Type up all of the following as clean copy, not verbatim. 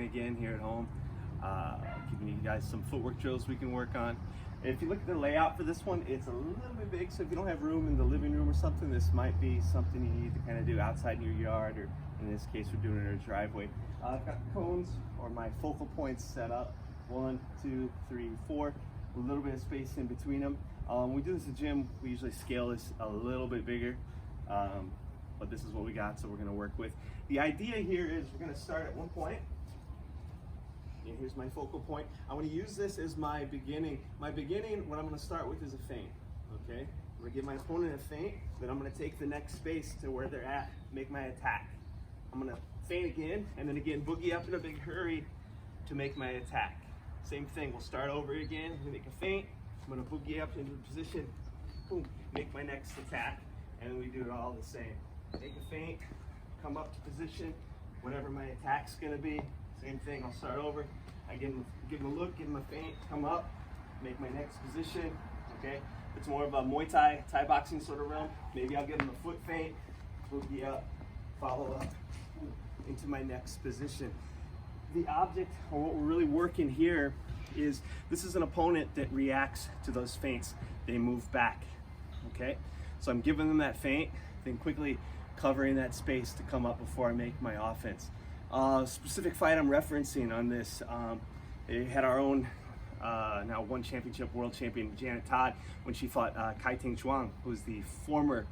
Bryan again here at home, giving you guys some footwork drills we can work on. And if you look at the layout for this one, it's a little bit big, so if you don't have room in the living room or something, this might be something you need to kind of do outside in your yard, or in this case we're doing it in our driveway. I've got the cones, or my focal points, set up. 1, 2, 3, 4, a little bit of space in between them. When we do this at the gym, we usually scale this a little bit bigger, but this is what we got, so we're going to work with. The idea here is we're going to start at one point. And here's my focal point. I want to use this as my beginning. My beginning, what I'm going to start with is a feint, okay? I'm going to give my opponent a feint, then I'm going to take the next space to where they're at, make my attack. I'm going to feint again, and then again boogie up in a big hurry to make my attack. Same thing, we'll start over again, I'm going to make a feint, I'm going to boogie up into position, boom, make my next attack, and we do it all the same. Make a feint, come up to position, whatever my attack's going to be. Same thing, I'll start over. I give him a look, give him a feint, come up, make my next position, okay? It's more of a Muay Thai, Thai boxing sort of realm. Maybe I'll give him a foot feint, boogie up, follow up into my next position. The object, or what we're really working here, is this is an opponent that reacts to those feints. They move back, okay? So I'm giving them that feint, then quickly covering that space to come up before I make my offense. Specific fight I'm referencing on this, it had our own now one championship world champion, Janet Todd, when she fought Kai Ting Chuang, who's the former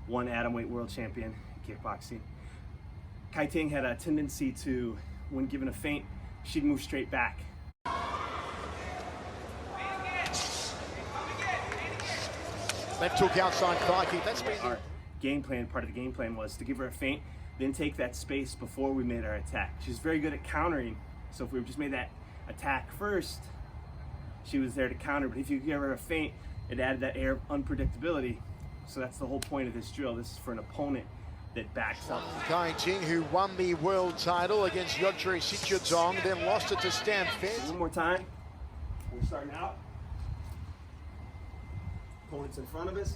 one atomweight world champion in kickboxing. Kai Ting had a tendency to, when given a feint, she'd move straight back. Left hook outside thigh kick. That's been our game plan. Part of the game plan was to give her a feint, then take that space before we made our attack. She's very good at countering, so if we just made that attack first, she was there to counter. But if you give her a feint, it added that air of unpredictability. So that's the whole point of this drill. This is for an opponent that backs up. Kai Ting, who won the world title against Yodri Sichadzong, then lost it to Stan Fez. One more time. We're starting out. Opponent's in front of us.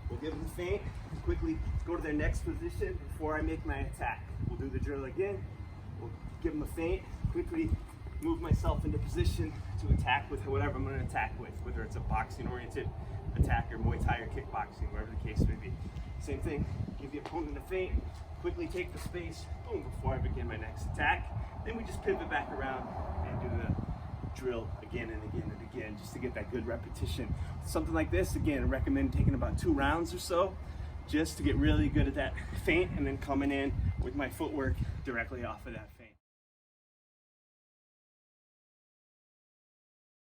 We'll give them the feint. Quickly go to their next position before I make my attack. We'll do the drill again. We'll give them a feint. Quickly move myself into position to attack with whatever I'm going to attack with, whether it's a boxing-oriented attack or Muay Thai or kickboxing, whatever the case may be. Same thing. Give the opponent a feint. Quickly take the space. Boom! Before I begin my next attack. Then we just pivot back around and do the drill again and again and again, just to get that good repetition. Something like this, again, I recommend taking about 2 rounds or so, just to get really good at that feint, and then coming in with my footwork directly off of that feint.